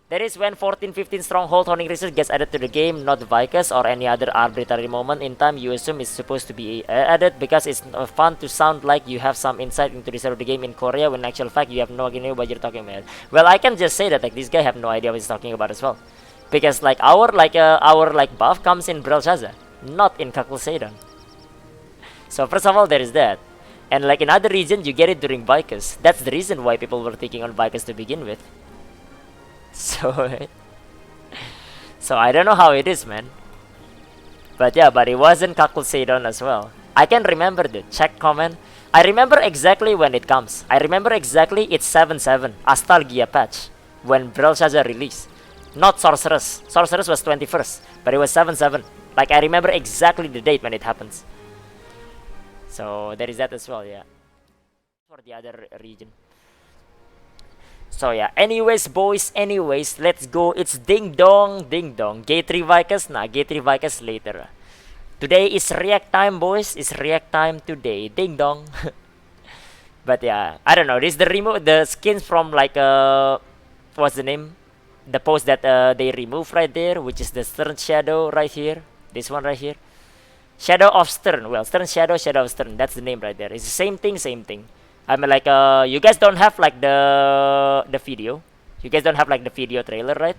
That is when 14-15 Stronghold Honing research gets added to the game, not Vykas or any other arbitrary moment in time you assume it's supposed to be added because it's fun to sound like you have some insight into the of the game in Korea when in actual fact you have no idea what you're talking about. Well, I can just say that like this guy have no idea what he's talking about as well. Because like our buff comes in Belshazzar, not in Kakulseidon. So first of all there is that. And like in other regions you get it during Vykas. That's the reason why people were thinking on Vykas to begin with. So so I don't know how it is, man. But yeah, but it wasn't Kakulseidon as well. I can remember the check comment. I remember exactly when it comes. I remember exactly it's 7-7 Astalgia patch when Belshazzar released. Not Sorceress. Sorceress was 21st, but it was 7-7. Like I remember exactly the date when it happens. So there is that as well, yeah. For the other region. So yeah, anyways boys, let's go. It's ding dong, ding dong. Gate 3 Vykas, nah, Gate 3 Vykas later. Today is react time, boys. It's react time today. Ding dong. But yeah, I don't know. This is the skins from like what's the name? The post that they remove right there, which is the Stern Shadow right here. This one right here. Shadow of Stern. Well, Stern Shadow, Shadow of Stern. That's the name right there. It's the same thing, same thing. I mean, like, you guys don't have like the video. You guys don't have like the video trailer, right?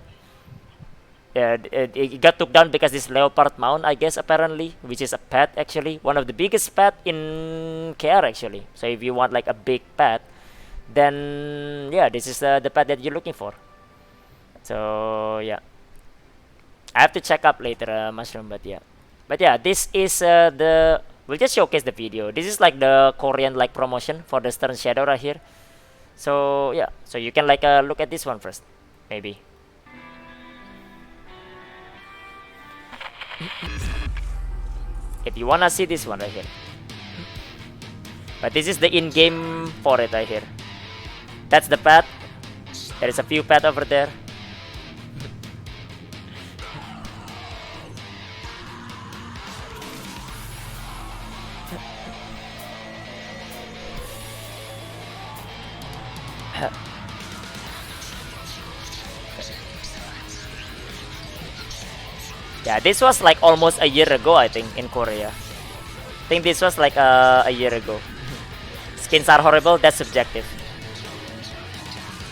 It got took down because this leopard mount, I guess, apparently, which is a pet actually, one of the biggest pet in KR actually. So if you want like a big pet, then yeah, this is the pet that you're looking for. So yeah, I have to check up later, Mushroom, but yeah. But yeah, this is the. We'll just showcase the video. This is like the Korean like promotion for the Stern Shadow right here. So yeah, so you can like look at this one first, maybe. If you wanna see this one right here. But this is the in-game for it right here. That's the pet. There is a few pet over there. Yeah, this was like almost a year ago, I think, in Korea. I think this was like a year ago. Skins are horrible, that's subjective.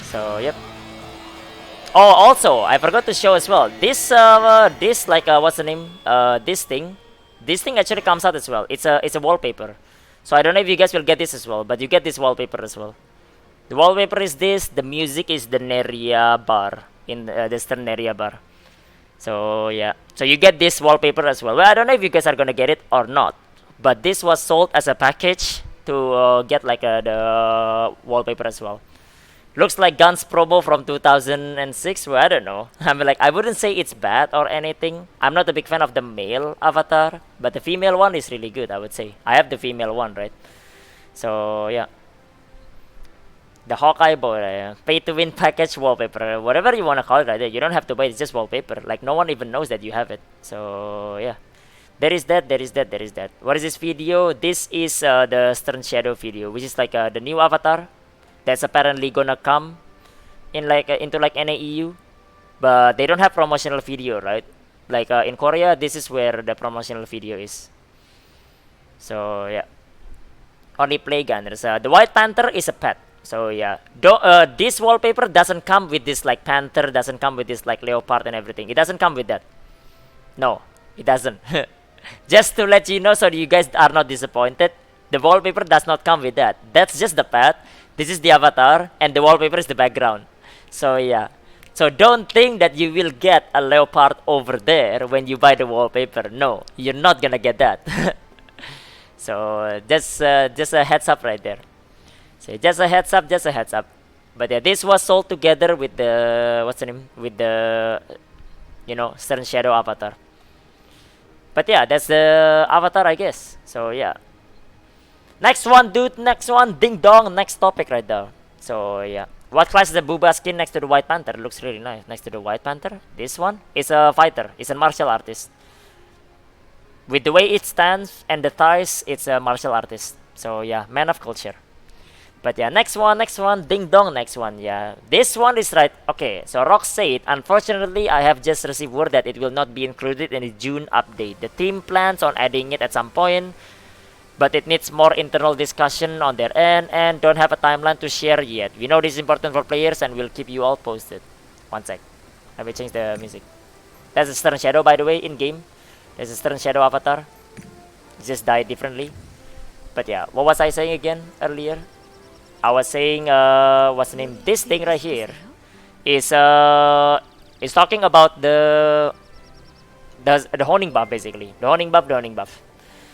So, yep. Oh, also, I forgot to show as well. This, this like, what's the name? This thing actually comes out as well. It's a wallpaper. So I don't know if you guys will get this as well, but you get this wallpaper as well. The wallpaper is this. The music is the Neria bar in the Stern Neria bar. So yeah, so you get this wallpaper as well. Well, I don't know if you guys are gonna get it or not, but this was sold as a package to get like the wallpaper as well. Looks like Guns promo from 2006. Well, I don't know. I mean, like, I wouldn't say it's bad or anything. I'm not a big fan of the male avatar, but the female one is really good, I would say. I have the female one, right? So yeah. The Hawkeye boy, pay to win package wallpaper, whatever you wanna call it, right? You don't have to buy it, it's just wallpaper. Like no one even knows that you have it. So yeah, there is that. What is this video? This is the Stern Shadow video, which is like the new avatar that's apparently gonna come in like into like NAEU, but they don't have promotional video, right? Like in Korea, this is where the promotional video is. So yeah, only play gunners. The White Panther is a pet. So yeah, this wallpaper doesn't come with this like panther, doesn't come with this like leopard and everything. It doesn't come with that. No, it doesn't. Just to let you know so you guys are not disappointed, the wallpaper does not come with that. That's just the pet. This is the avatar and the wallpaper is the background. So yeah. So don't think that you will get a leopard over there when you buy the wallpaper. No, you're not gonna get that. So just a heads up right there. So just a heads up. But yeah, this was sold together with the what's the name? With the Stern Shadow avatar. But yeah, that's the avatar, I guess. So yeah. Next one, dude. Next one, ding dong. Next topic right there. So yeah. What class is the Booba skin next to the White Panther? Looks really nice. Next to the White Panther, this one is a fighter. It's a martial artist. With the way it stands and the thighs, it's a martial artist. So yeah, man of culture. But yeah, next one, ding dong, next one. Yeah, this one is right. Okay, so Rock said, unfortunately, I have just received word that it will not be included in the June update. The team plans on adding it at some point, but it needs more internal discussion on their end and don't have a timeline to share yet. We know this is important for players and we'll keep you all posted. One sec. Let me change the music. That's a Stern Shadow, by the way, in game. There's a Stern Shadow avatar. It just died differently. But yeah, what was I saying again earlier? I was saying, what's the name? This thing right here is talking about the honing buff, basically. The honing buff.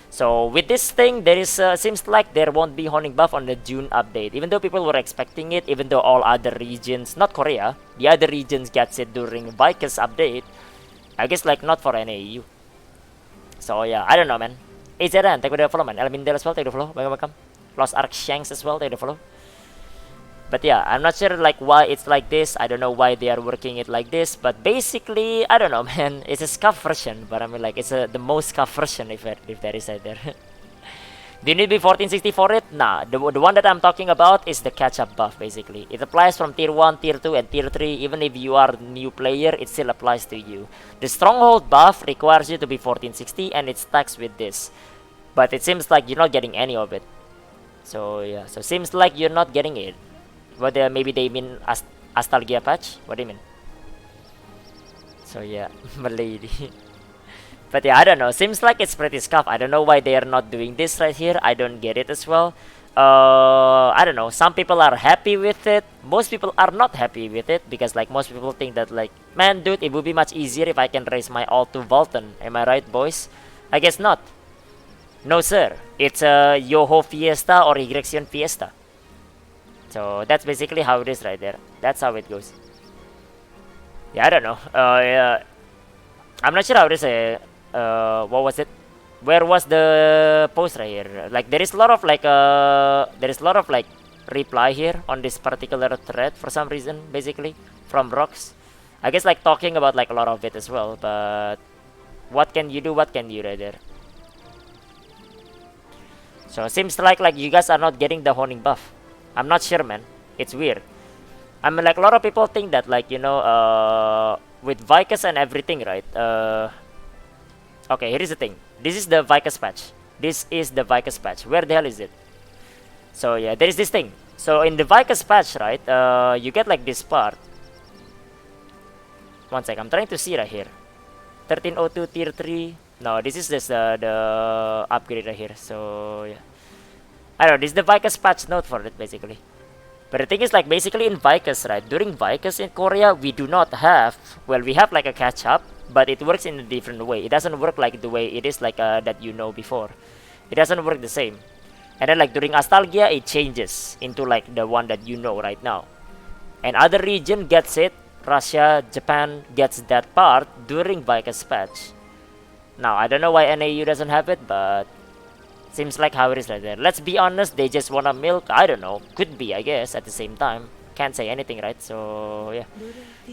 So with this thing, there is seems like there won't be honing buff on the June update, even though people were expecting it. Even though all other regions, not Korea, the other regions gets it during Vykas update. I guess like not for NAU. So yeah, I don't know, man. AZN, take the follow, man. Elmindel as well, take the follow. Welcome. Lost Ark Shanks as well, take the follow. But yeah, I'm not sure like why it's like this. I don't know why they are working it like this. But basically, I don't know, man. It's a scuff version, but I mean like it's the most scuff version if there is out there. Do you need to be 1460 for it? Nah, the one that I'm talking about is the catch-up buff, basically. It applies from Tier 1, Tier 2, and Tier 3. Even if you are a new player, it still applies to you. The Stronghold buff requires you to be 1460, and it stacks with this. But it seems like you're not getting any of it. So yeah, so seems like you're not getting it. What maybe they mean Astalgia patch? What do you mean? So yeah, Malady. But yeah, I don't know. Seems like it's pretty scuff. I don't know why they are not doing this right here. I don't get it as well. I don't know. Some people are happy with it. Most people are not happy with it because like most people think that like, man, dude, it would be much easier if I can raise my ult to Vulcan. Am I right, boys? I guess not. No, sir. It's a Yoho Fiesta or Yrexion Fiesta. So that's basically how it is right there. That's how it goes. Yeah, I don't know. Yeah, I'm not sure how it is. What was it? Where was the post right here? Like there is a lot of like reply here on this particular thread for some reason, basically from Rocks. I guess like talking about like a lot of it as well. But what can you do? What can you do right there? So it seems like you guys are not getting the honing buff. I'm not sure, man. It's weird. I mean, like a lot of people think that, like, you know, with Vykas and everything, right? Okay, here is the thing. This is the Vykas patch. This is the Vykas patch. Where the hell is it? So yeah, there is this thing. So in the Vykas patch, right? You get like this part. One sec. I'm trying to see right here. 1302 tier 3. No, this is just the upgrade right here. So yeah. I don't know, this is the Vykas patch note for it, basically. But the thing is, like, basically in Vykas, right? During Vykas in Korea, we do not have... Well, we have, like, a catch-up, but it works in a different way. It doesn't work like the way it is, like, that you know before. It doesn't work the same. And then, like, during Astalgia, it changes into, like, the one that you know right now. And other region gets it. Russia, Japan gets that part during Vykas patch. Now, I don't know why NAU doesn't have it, but... Seems like how it is right there. Let's be honest, they just wanna milk. I don't know. Could be, I guess, at the same time. Can't say anything, right? So, yeah.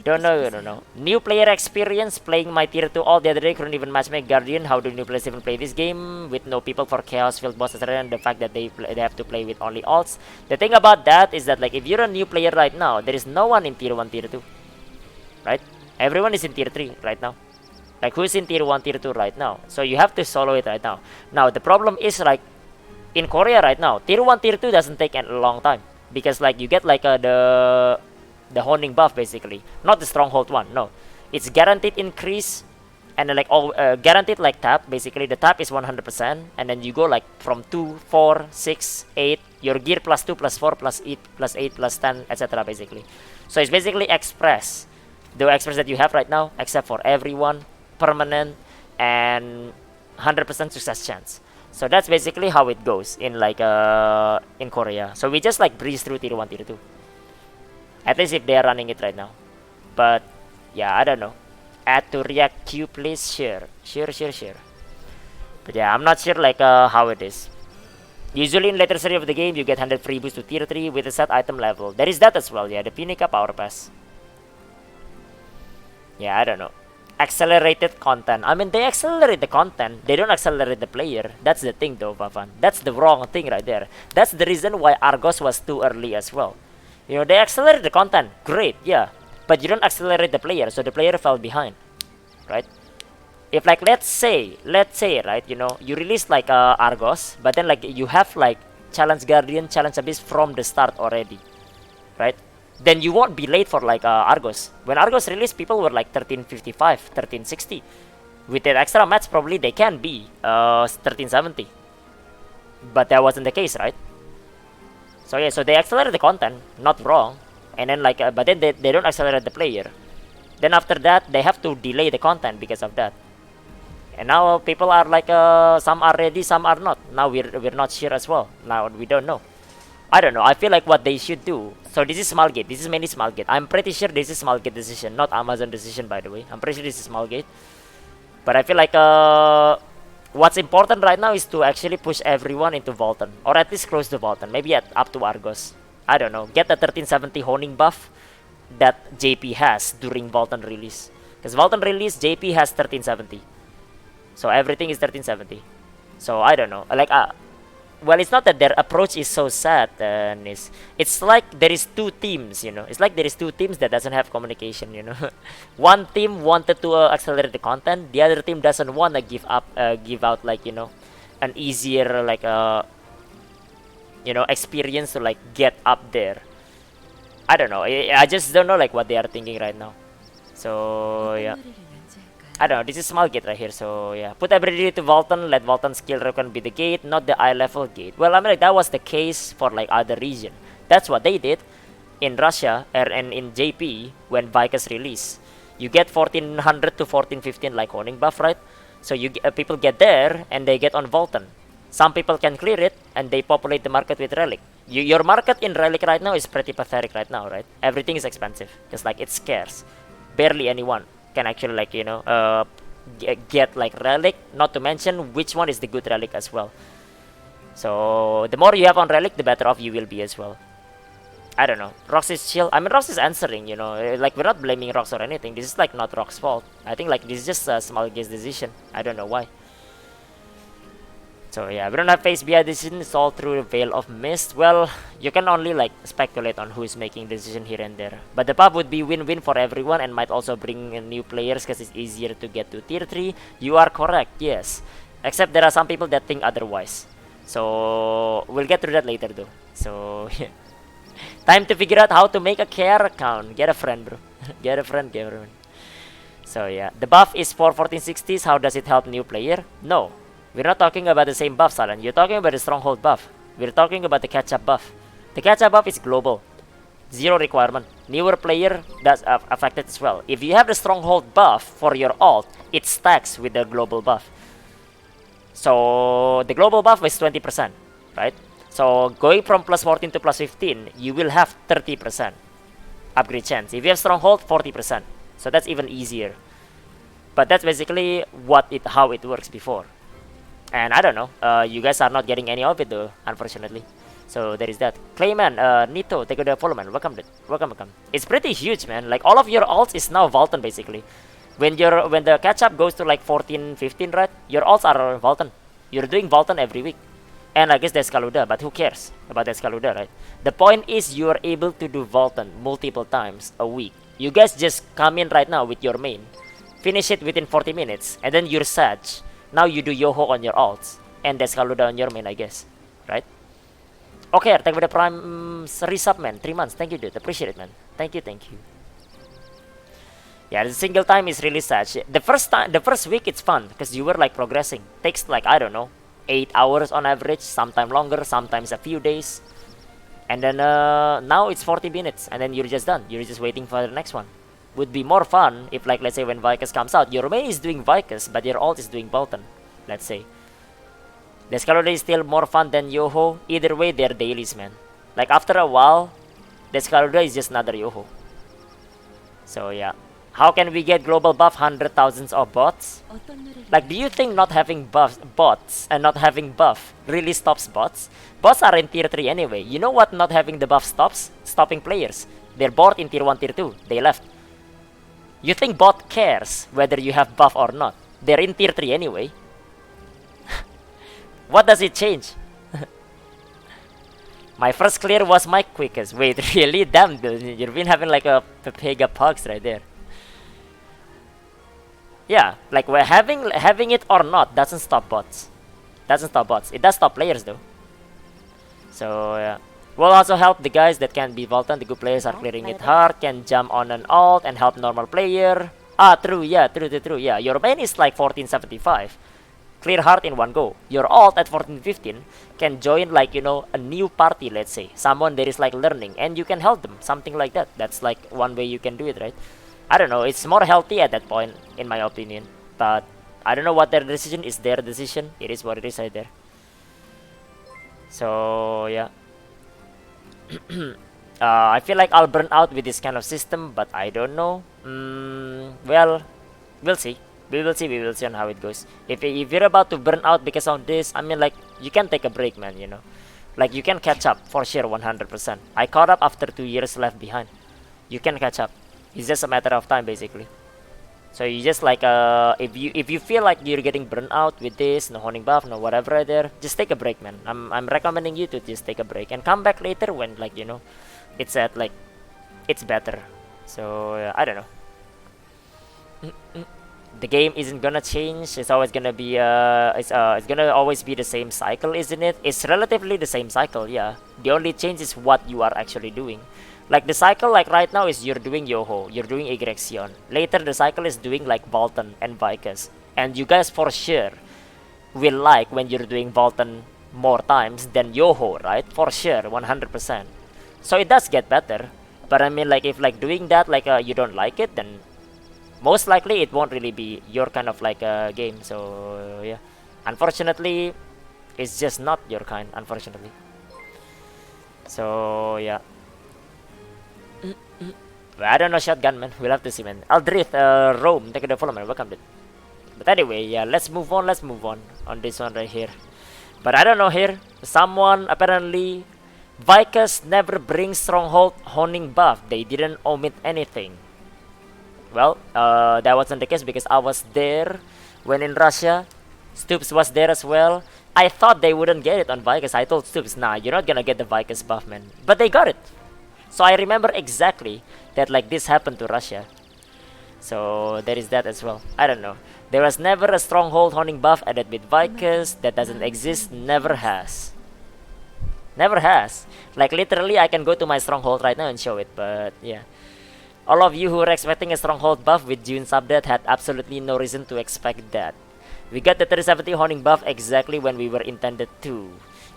Don't know. New player experience, playing my tier 2 all the other day. Couldn't even matchmake Guardian. How do new players even play this game? With no people for Chaos, Field Boss, etc. And the fact that they have to play with only alts. The thing about that is that, like, if you're a new player right now, there is no one in tier 1, tier 2. Right? Everyone is in tier 3 right now. Like, who's in tier 1, tier 2 right now? So you have to solo it right now. Now, the problem is, like, in Korea right now, tier 1, tier 2 doesn't take a long time. Because, like, you get, like, the honing buff, basically. Not the Stronghold one, no. It's guaranteed increase. And then, like, guaranteed, like, tap. Basically, the tap is 100%. And then you go, like, from 2, 4, 6, 8. Your gear plus 2, plus 4, plus 8, plus 8, plus 10, etc. basically. So it's basically express. The express that you have right now, except for everyone. Permanent and 100% success chance. So that's basically how it goes in like in Korea. So we just like breeze through tier 1, tier 2. At least if they are running it right now. But yeah, I don't know. Add to react queue, please. Share. But yeah, I'm not sure like how it is. Usually in later series of the game, you get 100 free boost to tier 3 with a set item level. There is that as well, yeah, the Pinica Power Pass. Yeah, I don't know. accelerated content. I mean, they accelerate the content. They don't accelerate the player. That's the thing, though, Vavan. That's the wrong thing right there. That's the reason why Argos was too early as well. You know, they accelerate the content. Great, yeah. But you don't accelerate the player, so the player fell behind, right? If like let's say right, you know, you release like Argos, but then like you have like Challenge Guardian, Challenge Abyss from the start already, right? Then you won't be late for like Argos. When Argos released, people were like 1355, 1360. With that extra match, probably they can be 1370. But that wasn't the case, right? So yeah, so they accelerate the content, not wrong. And then like, but then they don't accelerate the player. Then after that, they have to delay the content because of that. And now people are like, some are ready, some are not. Now we're not sure as well. Now we don't know. I don't know. I feel like what they should do. So this is small gate. This is mainly small gate. I'm pretty sure this is small gate decision, not Amazon decision, by the way. I'm pretty sure this is small gate. But I feel like what's important right now is to actually push everyone into Volton, or at least close to Volton. Maybe up to Argos. I don't know. Get the 1370 honing buff that JP has during Volton release. Because Volton release, JP has 1370. So everything is 1370. So I don't know. Like, well, it's not that their approach is so sad. It's like there is two teams, you know. It's like there is two teams that doesn't have communication, you know. One team wanted to accelerate the content. The other team doesn't want to give out like, you know, an easier like you know, experience to like get up there. I don't know. I just don't know like what they are thinking right now. So yeah. I don't know, this is small gate right here, so yeah. Put ability to Volton, let Volton skill recon be the gate, not the eye level gate. Well, I mean, like, that was the case for like other region. That's what they did in Russia and in JP when Vykas release. You get 1400 to 1415 like honing buff, right? So you people get there and they get on Volton. Some people can clear it and they populate the market with relic. Your market in relic right now is pretty pathetic right now, right? Everything is expensive, just like it's scarce. Barely anyone can actually like, you know, get like relic, not to mention which one is the good relic as well. So the more you have on relic, the better off you will be as well. I don't know. Rox is chill. I mean, Rox is answering, you know, like we're not blaming Rox or anything. This is like not Rox's fault. I think like this is just a small game's decision. I don't know why. So yeah, we don't have face BI decision. It's all through the veil of mist. Well, you can only like speculate on who is making decision here and there. But the buff would be win-win for everyone and might also bring in new players because it's easier to get to tier 3. You are correct, yes. Except there are some people that think otherwise. So we'll get through that later though. So yeah. Time to figure out how to make a care account. Get a friend, bro. Get a friend, get a friend. So yeah, the buff is for 1460s. How does it help new player? No. We're not talking about the same buff, Salan. You're talking about the Stronghold buff. We're talking about the catch-up buff. The catch-up buff is global. Zero requirement. Newer player that's affected as well. If you have the Stronghold buff for your ult, it stacks with the global buff. So the global buff is 20%, right? So going from plus 14 to plus 15, you will have 30% upgrade chance. If you have Stronghold, 40%. So that's even easier. But that's basically how it works before. And I don't know, you guys are not getting any of it though, unfortunately. So there is that. Clayman, Nito, take a follow man. Welcome. It's pretty huge, man. Like all of your ults is now Volton basically. When the catch up goes to like 14, 15, right? Your ults are Volton. You're doing Volton every week. And I guess there's Kaluda, but who cares about that Kaluda, right? The point is you are able to do Volton multiple times a week. You guys just come in right now with your main, finish it within 40 minutes, and then you're Sag. Now you do Yoho on your ults, and there's Kaluda on your main, I guess, right? Okay, thank you for the prime resub, man. 3 months, thank you, dude. Appreciate it, man. Thank you. Yeah, the single time is really sad. The first week it's fun because you were like progressing. Takes like, I don't know, 8 hours on average, sometimes longer, sometimes a few days. And then now it's 40 minutes and then you're just done. You're just waiting for the next one. Would be more fun if, like, let's say when Vykas comes out, your main is doing Vykas, but your ult is doing Bolton, let's say. The Escalade is still more fun than Yoho. Either way, they're dailies, man. Like, after a while, the Escalade is just another Yoho. So, yeah. How can we get global buff 100,000s of bots? Like, do you think not having bots and not having buff really stops bots? Bots are in tier 3 anyway. You know what not having the buff stops? Stopping players. They're bored in tier 1, tier 2. They left. You think bot cares whether you have buff or not? They're in tier 3 anyway. What does it change? My first clear was my quickest. Wait, really? Damn, dude, you've been having like a Pepega Pugs right there. Yeah, like we're having it or not doesn't stop bots. Doesn't stop bots. It does stop players though. So yeah. Will also help the guys that can be Voltan. The good players are clearing it hard, can jump on an alt and help normal player. Ah, true, yeah, true, yeah. Your main is like 1475. Clear hard in one go. Your alt at 1415 can join like, you know, a new party, let's say. Someone that is like learning and you can help them. Something like that. That's like one way you can do it, right? I don't know. It's more healthy at that point, in my opinion. But I don't know what their decision is. Their decision. It is what it is right there. So, yeah. I feel like I'll burn out with this kind of system, but I don't know. Well, we'll see. We will see on how it goes. If you're about to burn out because of this, I mean, like, you can take a break, man, you know. Like, you can catch up, for sure, 100%. I caught up after 2 years left behind. You can catch up. It's just a matter of time, basically. So you just like, if you feel like you're getting burnt out with this, no honing buff, no whatever right there, just take a break, man. I'm recommending you to just take a break and come back later when, like, you know, it's at like, it's better. So I don't know. The game isn't gonna change. It's always gonna be it's gonna always be the same cycle, isn't it? It's relatively the same cycle, yeah. The only change is what you are actually doing. Like the cycle, like right now, is you're doing Yoho, you're doing Egrexion. Later, the cycle is doing like Voltan and Vykas. And you guys for sure will like when you're doing Voltan more times than Yoho, right? For sure, 100%. So it does get better. But I mean, like, if like doing that, like you don't like it, then most likely it won't really be your kind of like game. So yeah, unfortunately, it's just not your kind, unfortunately. So yeah. I don't know, shotgun, man. We'll have to see, man. Aldrith, Rome, take the follow, man. Welcome, dude. But anyway, yeah, let's move on on this one right here. But I don't know here. Someone apparently, Vykas never brings Stronghold Honing buff. They didn't omit anything. Well, that wasn't the case because I was there when in Russia. Stoops was there as well. I thought they wouldn't get it on Vykas. I told Stoops, nah, you're not gonna get the Vykas buff, man. But they got it. So I remember exactly that like this happened to Russia. So there is that as well. I don't know. There was never a Stronghold Honing buff added with Vykas. That doesn't exist. Never has. Never has. Like literally I can go to my Stronghold right now and show it. But yeah. All of you who were expecting a Stronghold buff with June's update had absolutely no reason to expect that. We got the 370 Honing buff exactly when we were intended to.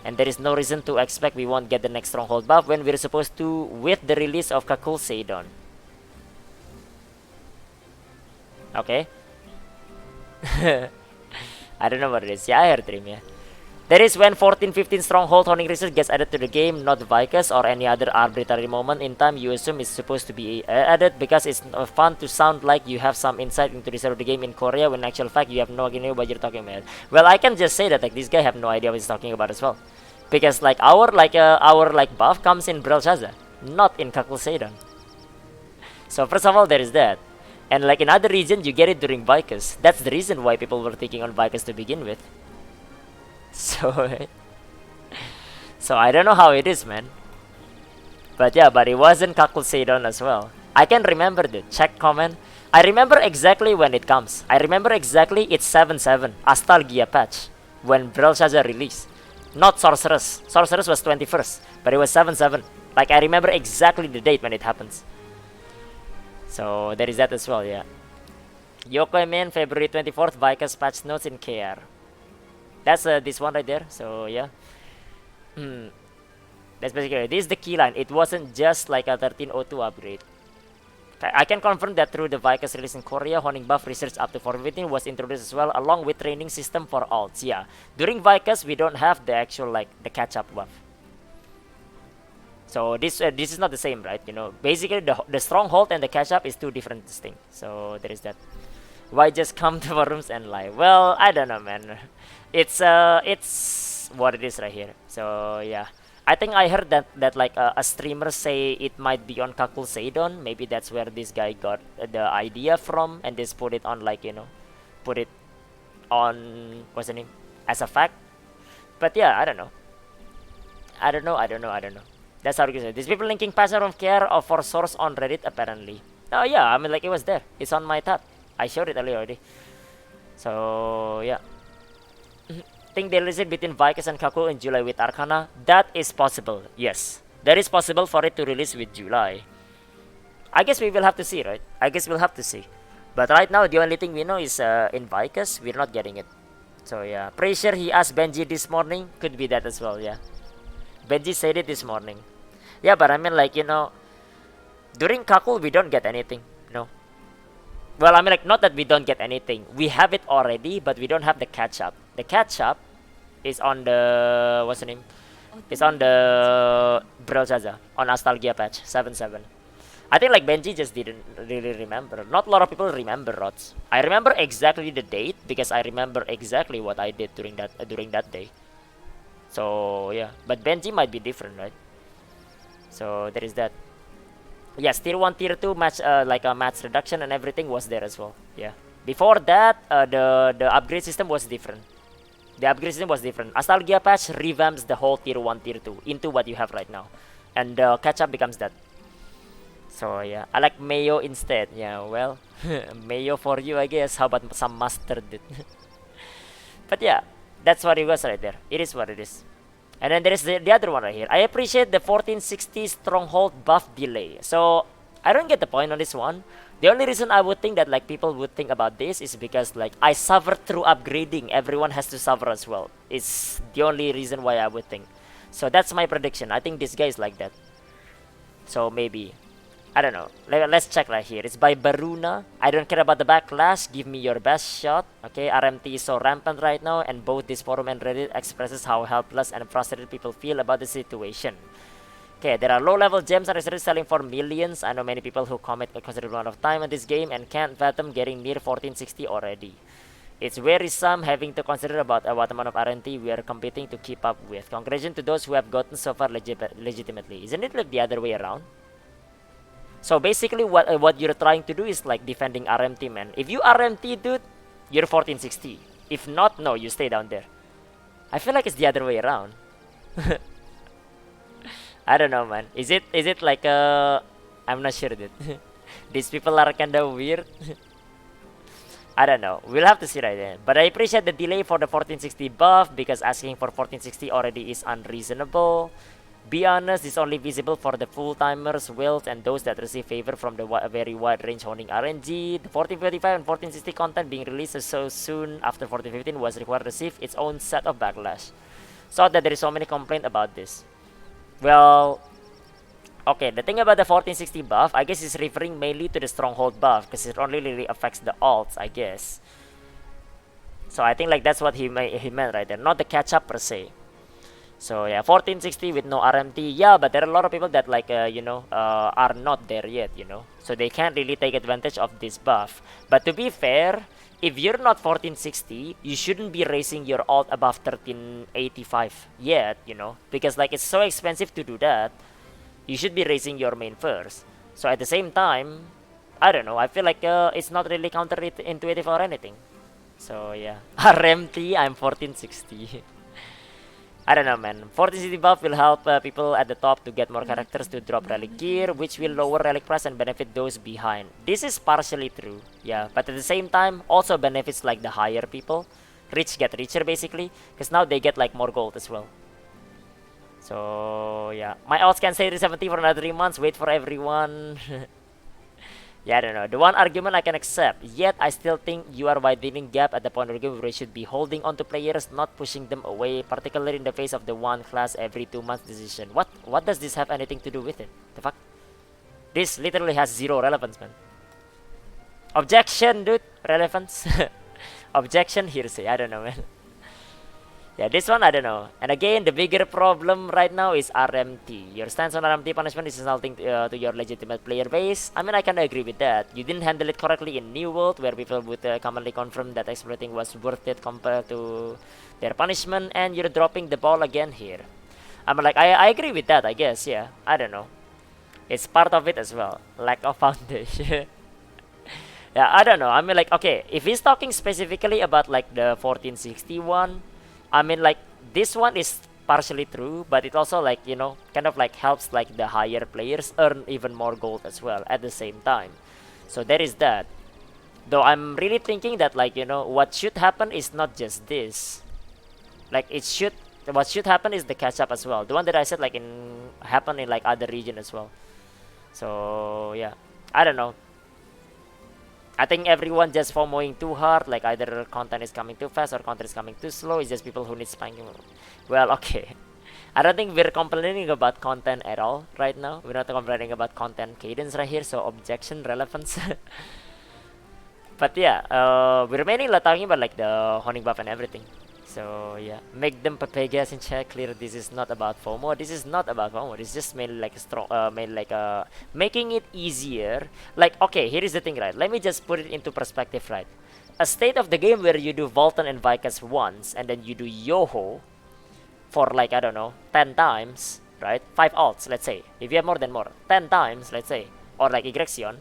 And there is no reason to expect we won't get the next Stronghold buff when we're supposed to with the release of Kakul Seidon. Okay. I don't know what it is. Yeah, I heard Dream, yeah. That is when 14-15 Stronghold Honing research gets added to the game, not Vykas or any other arbitrary moment in time you assume is supposed to be added because it's fun to sound like you have some insight into the side of the game in Korea when in actual fact you have no idea what you're talking about. Well, I can just say that like this guy have no idea what he's talking about as well. Because like our buff comes in Belshazzar, not in Kakul Seidon. So first of all, there is that. And like in other regions, you get it during Vykas. That's the reason why people were thinking on Vykas to begin with. So, so I don't know how it is, man. But yeah, but it wasn't Kakul Seidon as well. I can remember the check comment. I remember exactly when it comes. I remember exactly it's 7-7, Astalgia patch, when Belshazzar released. Not Sorceress. Sorceress was 21st, but it was 7-7. Like, I remember exactly the date when it happens. So, there is that as well, yeah. Yokoemen, February 24th, Vykas patch notes in KR. That's this one right there, so yeah. That's basically, this is the key line. It wasn't just like a 1302 upgrade. I can confirm that through the Vykas release in Korea, Honing buff research up to 415 was introduced as well, along with training system for alts. Yeah, during Vykas we don't have the actual like the catch-up buff. So this is not the same, right? You know, basically the Stronghold and the catch-up is two different things. So there is that. Why just come to forums and lie? Well, I don't know, man. It's what it is right here. So yeah. I think I heard that like a streamer say it might be on Kakul Seidon. Maybe that's where this guy got the idea from, and just put it on, like, put it on, what's the name, as a fact. But yeah, I don't know. I don't know. That's how it goes. These people linking password of care or for source on Reddit apparently. Oh yeah, I mean, like, it was there. It's on my tab. I showed it earlier already. So yeah. Think they release it between Vykas and Kaku in July with Arcana? That is possible. Yes. That is possible for it to release with July. I guess we will have to see, right? I guess we'll have to see. But right now, the only thing we know is in Vykas, we're not getting it. So yeah. Pretty sure he asked Benji this morning. Could be that as well, yeah. Benji said it this morning. Yeah, but I mean, like, during Kakul, we don't get anything, Well, I mean, like, not that we don't get anything. We have it already, but we don't have the catch-up. The catch-up is on the... What's the name? It's on the Brelzaza, on Nostalgia patch, 7.7. I think, like, Benji just didn't really remember. Not a lot of people remember Rots. I remember exactly the date, because I remember exactly what I did during that day. So, yeah. But Benji might be different, right? So, there is that. Yes, tier 1, tier 2 match, like a match reduction and everything was there as well. Yeah. Before that, the upgrade system was different. The upgrade system was different. Nostalgia patch revamps the whole tier 1, tier 2 into what you have right now. And the catch-up becomes that. So, yeah. I like Mayo instead. Yeah, well, Mayo for you, I guess. How about some mustard? But yeah, that's what it was right there. It is what it is. And then there is the other one right here. I appreciate the 1460 Stronghold buff delay. So, I don't get the point on this one. The only reason I would think that, like, people would think about this is because, like, I suffered through upgrading. Everyone has to suffer as well. It's the only reason why I would think. So, that's my prediction. I think this guy is like that. So, maybe. I don't know. Let's check right here. It's by Baruna. I don't care about the backlash. Give me your best shot. Okay, RMT is so rampant right now, and both this forum and Reddit expresses how helpless and frustrated people feel about the situation. Okay, there are low-level gems and research selling for millions. I know many people who commit a considerable amount of time on this game and can't fathom getting near 1460 already. It's wearisome having to consider about what amount of RNT we are competing to keep up with. Congratulations to those who have gotten so far legitimately. Isn't it like the other way around? So basically, what you're trying to do is like defending RMT, man. If you RMT, dude, you're 1460. If not, no, you stay down there. I feel like it's the other way around. I don't know, man. Is it like I'm not sure, dude. These people are kinda weird. I don't know. We'll have to see right then. But I appreciate the delay for the 1460 buff because asking for 1460 already is unreasonable. Be honest, it's only visible for the full-timers, wills, and those that receive favor from the very wide range honing RNG. The 1455 and 1460 content being released so soon after 1415 was required to receive its own set of backlash. So that there is so many complaints about this. Well, okay, the thing about the 1460 buff, I guess is referring mainly to the Stronghold buff because it only really affects the alts, I guess. So I think like that's what he meant right there, not the catch-up per se. So yeah, 1460 with no RMT, yeah, but there are a lot of people that like, are not there yet, So they can't really take advantage of this buff. But to be fair, if you're not 1460, you shouldn't be raising your alt above 1385 yet, Because like it's so expensive to do that, you should be raising your main first. So at the same time, I don't know, I feel like it's not really counterintuitive or anything. So yeah, RMT, I'm 1460. I don't know, man. 1460 buff will help people at the top to get more characters to drop relic gear, which will lower relic price and benefit those behind. This is partially true, yeah, but at the same time, also benefits like the higher people. Rich get richer basically, because now they get like more gold as well. So yeah, my alts can stay 370 for another 3 months. Wait for everyone. Yeah, I don't know. The one argument I can accept, yet I still think you are widening gap at the point of the game where you should be holding on to players, not pushing them away, particularly in the face of the one class every 2 months decision. What does this have anything to do with it? The fuck? This literally has zero relevance, man. Objection, dude. Relevance. Objection, hearsay. I don't know, man. Yeah, this one, I don't know. And again, the bigger problem right now is RMT. Your stance on RMT punishment is insulting to your legitimate player base. I mean, I can agree with that. You didn't handle it correctly in New World, where people would commonly confirm that exploiting was worth it compared to their punishment, and you're dropping the ball again here. I'm like, I agree with that, I guess, yeah. I don't know. It's part of it as well. Lack of foundation. Yeah, I don't know. I mean, like, okay, if he's talking specifically about like the 1461, I mean, like, this one is partially true, but it also, like, you know, kind of like helps like the higher players earn even more gold as well at the same time. So there is that. Though I'm really thinking that, like, you know, what should happen is not just this. Like, what should happen is the catch up as well. The one that I said, like, happen in like other region as well. So yeah, I don't know. I think everyone just FOMOing too hard, like either content is coming too fast or content is coming too slow. It's just people who need spanking. Well, okay. I don't think we're complaining about content at all right now. We're not complaining about content cadence right here, so objection relevance. But yeah, we're mainly like talking about like the honing buff and everything. So yeah, make them Papagas in chat clear. This is not about FOMO. This is not about FOMO. It's just mainly like a strong, mainly like making it easier. Like, okay, here is the thing, right? Let me just put it into perspective, right? A state of the game where you do Volton and Vykas once, and then you do Yoho for like, I don't know, 10 times, right? 5 alts, let's say. If you have more than more, 10 times, let's say, or like Egrexion.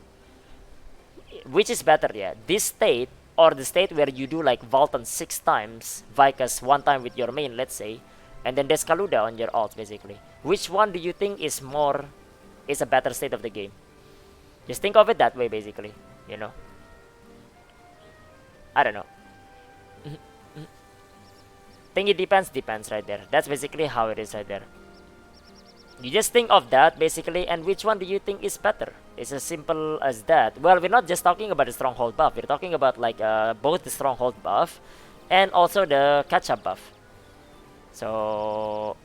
Which is better, yeah? This state or the state where you do like Volton 6 times, Vykas 1 time with your main, let's say, and then Descaluda on your alt, basically. Which one do you think is a better state of the game? Just think of it that way, basically, you know? I don't know. Think it depends right there. That's basically how it is right there. You just think of that, basically, and which one do you think is better? It's as simple as that. Well, we're not just talking about the Stronghold buff. We're talking about, like, both the Stronghold buff and also the catch-up buff. So,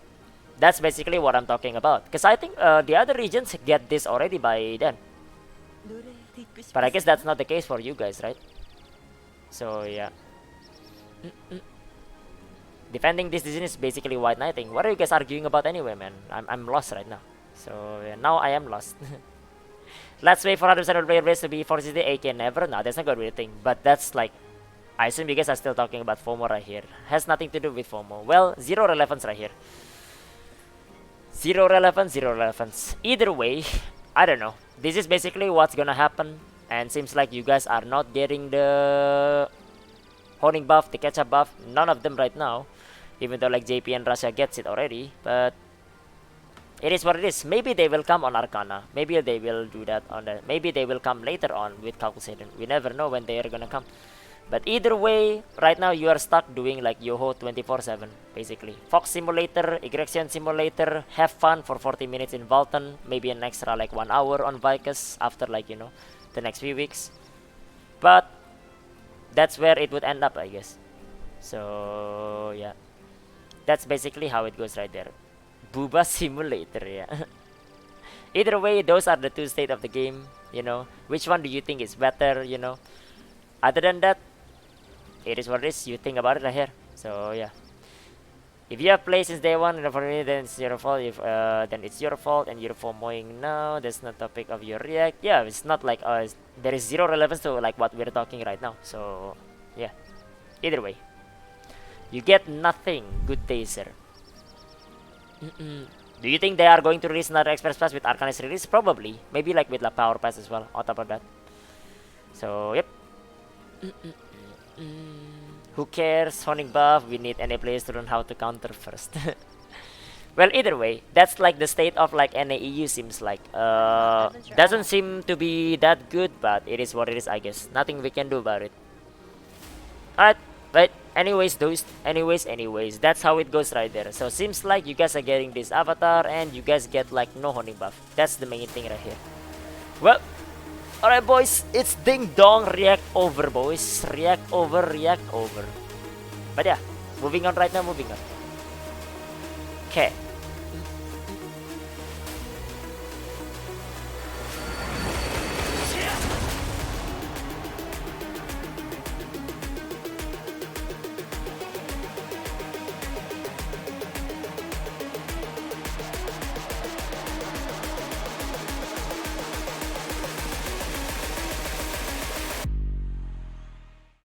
that's basically what I'm talking about. Because I think the other regions get this already by then. But I guess that's not the case for you guys, right? So, yeah. Defending this decision is basically white knighting. What are you guys arguing about anyway, man? I'm lost right now. So yeah, now I am lost. Let's wait for 100% of player base to be 460 AK never. No, that's not gonna be a thing. But that's like, I assume you guys are still talking about FOMO right here. Has nothing to do with FOMO. Well, zero relevance right here. Zero relevance, zero relevance. Either way, I don't know. This is basically what's gonna happen. And seems like you guys are not getting the honing buff, the catch-up buff. None of them right now. Even though like JP and Russia gets it already, but it is what it is. Maybe they will come on Arcana. Maybe they will do that on the. Maybe they will come later on with Calculus Hidden. We never know when they are gonna come. But either way, right now you are stuck doing like Yoho 24/7, basically. Fox Simulator, Egrexion Simulator. Have fun for 40 minutes in Volton. Maybe an extra like 1 hour on Vykas after like, you know, the next few weeks. But that's where it would end up, I guess. So yeah. That's basically how it goes right there. Booba Simulator, yeah. Either way, those are the two states of the game, you know. Which one do you think is better, you know? Other than that, it is what it is. You think about it right here. So, yeah. If you have played since day one, for me, then it's your fault. If then it's your fault, and you're FOMOing now. That's not topic of your react. Yeah, it's not like there is zero relevance to like what we're talking right now. So, yeah. Either way. You get nothing. Good day, sir. Do you think they are going to release another Express Pass with Arcanist release? Probably. Maybe like with the Power Pass as well, on top of that. So, yep. Who cares? Honing buff. We need NA players to learn how to counter first. Well, either way, that's like the state of like NAEU seems like. Doesn't seem to be that good, but it is what it is, I guess. Nothing we can do about it. Alright. But anyways, that's how it goes right there. So seems like you guys are getting this avatar and you guys get like no honing buff. That's the main thing right here. Well, alright boys, it's ding dong react over, boys. React over. But yeah, moving on right now, Okay.